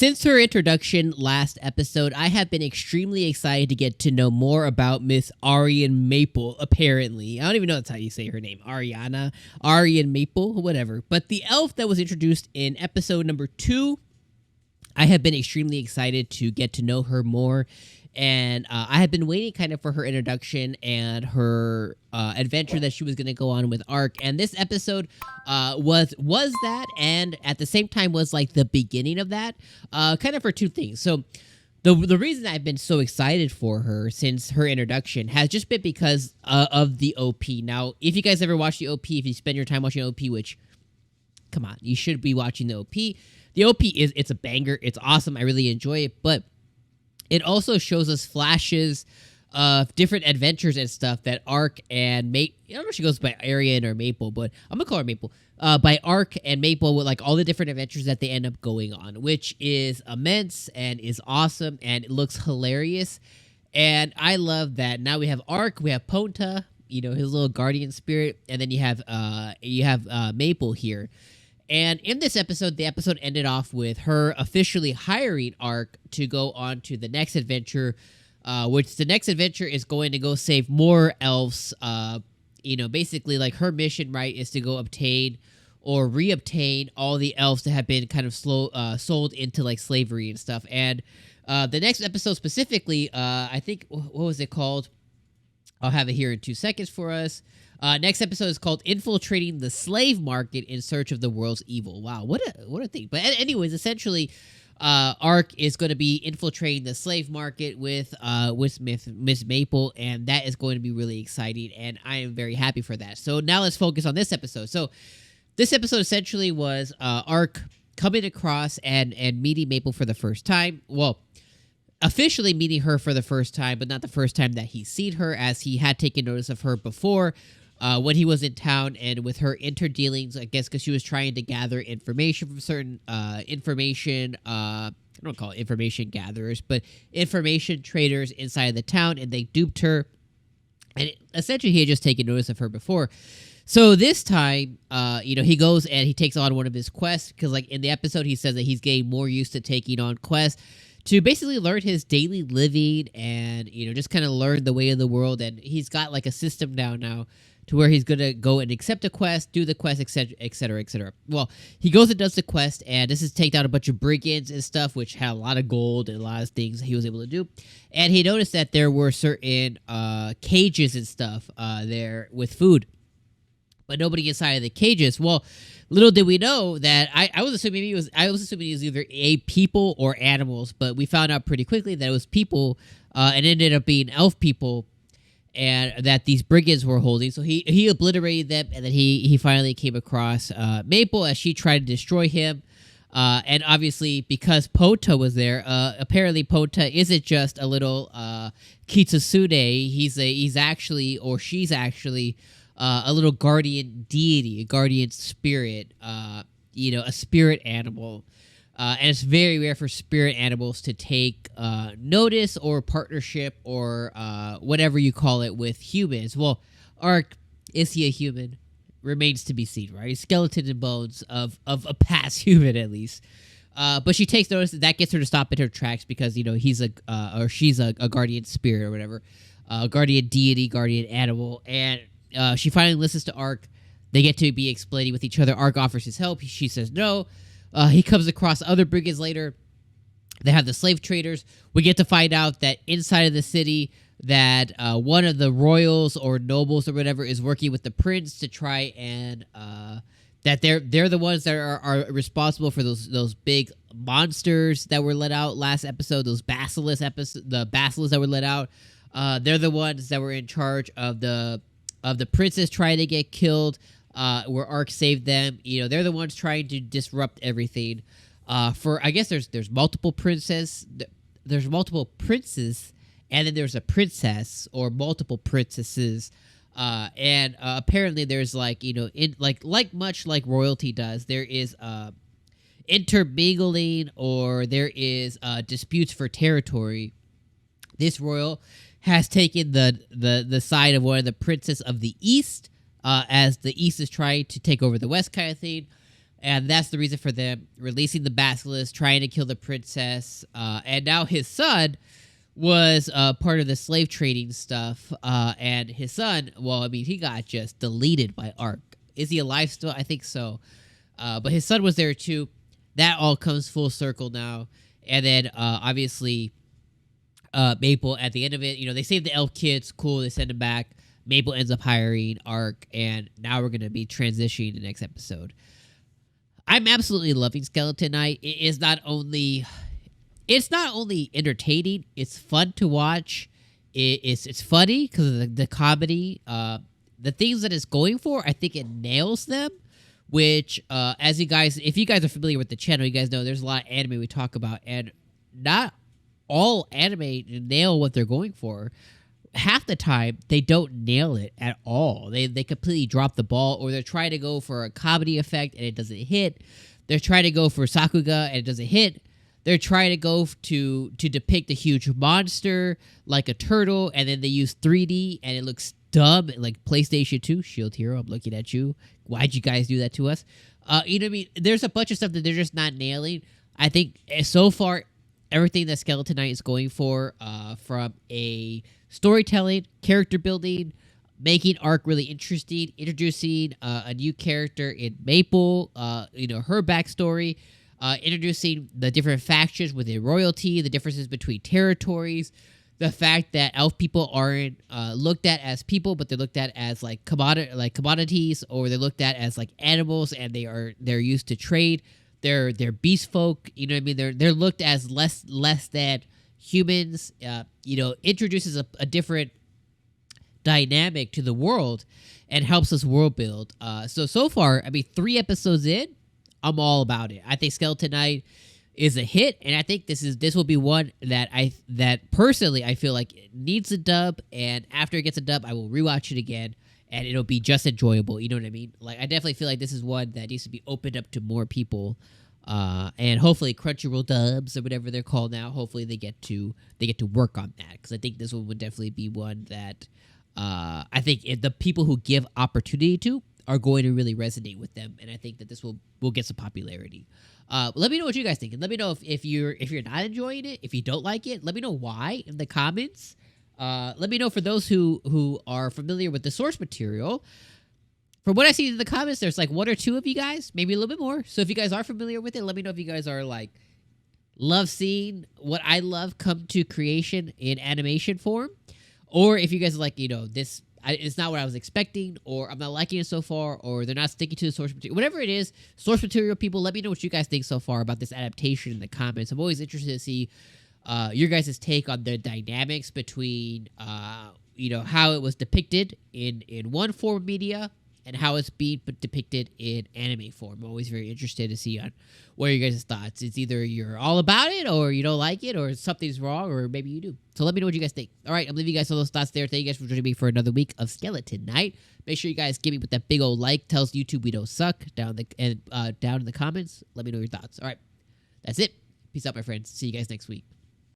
Since her introduction last episode, I have been extremely excited to get to know more about Miss ARIANE Maple, apparently. I don't even know that's how you say her name. ARIANE Maple, whatever. But the elf that was introduced in episode number 2, I have been extremely excited to get to know her more. And I have been waiting kind of for her introduction and her adventure that she was going to go on with Arc. And this episode was that, and at the same time was like the beginning of that, kind of for two things. So the reason I've been so excited for her since her introduction has just been because of the OP. Now, if you guys ever watch the OP, if you spend your time watching OP, which, come on, you should be watching the OP. The OP it's a banger. It's awesome. I really enjoy it, but it also shows us flashes of different adventures and stuff that Arc and Maple, I don't know if she goes by ARIANE or Maple, but I'm going to call her Maple, by Arc and Maple with like all the different adventures that they end up going on, which is immense and is awesome and it looks hilarious. And I love that. Now we have Arc, we have Ponta, his little guardian spirit, and then you have Maple here. And in this episode, the episode ended off with her officially hiring Arc to go on to the next adventure, which the next adventure is going to go save more elves. Basically, like her mission, right, is to go obtain or reobtain all the elves that have been kind of sold into like slavery and stuff. And the next episode specifically, I think, what was it called? I'll have it here in 2 seconds for us. Next episode is called Infiltrating the Slave Market in Search of the World's Evil. Wow, what a thing. But anyways, essentially, Arc is going to be infiltrating the slave market with Miss Maple, and that is going to be really exciting, and I am very happy for that. So now let's focus on this episode. So this episode essentially was Arc coming across and meeting Maple for the first time. Well, officially meeting her for the first time, but not the first time that he's seen her, as he had taken notice of her before when he was in town, and with her interdealings, I guess, because she was trying to gather information from certain information, I don't call it information gatherers, but information traders inside of the town, and they duped her. And essentially, he had just taken notice of her before. So this time, he goes and he takes on one of his quests, because like in the episode, he says that he's getting more used to taking on quests to basically learn his daily living and, just kind of learn the way of the world. And he's got like a system down now to where he's going to go and accept a quest, do the quest, etc., etc., etc. Well, he goes and does the quest, and this is take down a bunch of brigands and stuff, which had a lot of gold and a lot of things he was able to do. And he noticed that there were certain cages and stuff there with food, but nobody inside of the cages. Well, little did we know that I was assuming it was either people or animals, but we found out pretty quickly that it was people, and it ended up being elf people, and that these brigands were holding. So he obliterated them, and then he finally came across Maple as she tried to destroy him. And obviously, because Ponta was there, apparently Ponta isn't just a little kitsune. He's actually, or she's actually, a little guardian deity, a guardian spirit, a spirit animal. And it's very rare for spirit animals to take notice or partnership or whatever you call it with humans. Well, Arc, is he a human? Remains to be seen, right? Skeleton and bones of a past human, at least. But she takes notice that gets her to stop in her tracks because, he's or she's a guardian spirit or whatever. Guardian deity, guardian animal. And she finally listens to Arc. They get to be explaining with each other. Arc offers his help. She says no. He comes across other brigands later. They have the slave traders. We get to find out that inside of the city that one of the royals or nobles or whatever is working with the prince to try and that they're the ones that are responsible for those big monsters that were let out last episode. The basilisks that were let out. They're the ones that were in charge of the princess trying to get killed. Where Arc saved them. They're the ones trying to disrupt everything. I guess there's multiple princes. There's multiple princes, and then there's a princess or multiple princesses. And apparently there's much like royalty does. There is intermingling, or there is disputes for territory. This royal has taken the side of one of the princes of the East. As the East is trying to take over the West kind of thing. And that's the reason for them releasing the basilisk, trying to kill the princess. And now his son was part of the slave trading stuff. And his son, well, I mean, he got just deleted by Arc. Is he alive still? I think so. But his son was there too. That all comes full circle now. And then obviously Maple at the end of it, you know, they save the elf kids. Cool, they send him back. Maple ends up hiring Arc. And now we're going to be transitioning the next episode. I'm absolutely loving Skeleton Knight. It's not only entertaining, it's fun to watch. It's funny because of the comedy. The things that it's going for, I think it nails them. Which, as if you guys are familiar with the channel, you guys know there's a lot of anime we talk about, and not all anime nail what they're going for. Half the time, they don't nail it at all. They completely drop the ball, or they're trying to go for a comedy effect and it doesn't hit. They're trying to go for Sakuga and it doesn't hit. They're trying to go to depict a huge monster like a turtle, and then they use 3D and it looks dumb, like PlayStation 2. Shield Hero, I'm looking at you. Why'd you guys do that to us? You know what I mean? There's a bunch of stuff that they're just not nailing. I think so far, everything that Skeleton Knight is going for, from a storytelling, character building, making Arc really interesting, introducing a new character in Maple, you know, her backstory, introducing the different factions within royalty, the differences between territories, the fact that elf people aren't looked at as people, but they're looked at as like commodities, or they're looked at as like animals, and they're used to trade. They're beast folk. You know what I mean? They're looked as less than humans. You know, introduces a different dynamic to the world and helps us world build. So far, I mean, 3 episodes in, I'm all about it. I think Skeleton Knight is a hit, and I think this will be one that personally I feel like it needs a dub, and after it gets a dub, I will rewatch it again, and it'll be just enjoyable. You know what I mean? Like, I definitely feel like this is one that needs to be opened up to more people, and hopefully Crunchyroll dubs or whatever they're called now. Hopefully they get to work on that, because I think this one would definitely be one that I think the people who give opportunity to are going to really resonate with them, and I think that this will get some popularity. Let me know what you guys think, and let me know if you're not enjoying it, if you don't like it. Let me know why in the comments. Let me know for those who are familiar with the source material. From what I see in the comments, there's like 1 or 2 of you guys, maybe a little bit more. So if you guys are familiar with it, let me know if you guys are like love seeing what I love come to creation in animation form, or if you guys are like, you know, it's not what I was expecting, or I'm not liking it so far, or they're not sticking to the source material. Whatever it is, source material people, let me know what you guys think so far about this adaptation in the comments. I'm always interested to see your guys' take on the dynamics between, you know, how it was depicted in one form of media and how it's being depicted in anime form. I'm always very interested to see on what are your guys' thoughts. It's either you're all about it, or you don't like it, or something's wrong, or maybe you do. So let me know what you guys think. All right, I'm leaving you guys all those thoughts there. Thank you guys for joining me for another week of Skeleton Knight. Make sure you guys give me with that big old like. Tells YouTube we don't suck. Down in the comments. Let me know your thoughts. All right, that's it. Peace out, my friends. See you guys next week.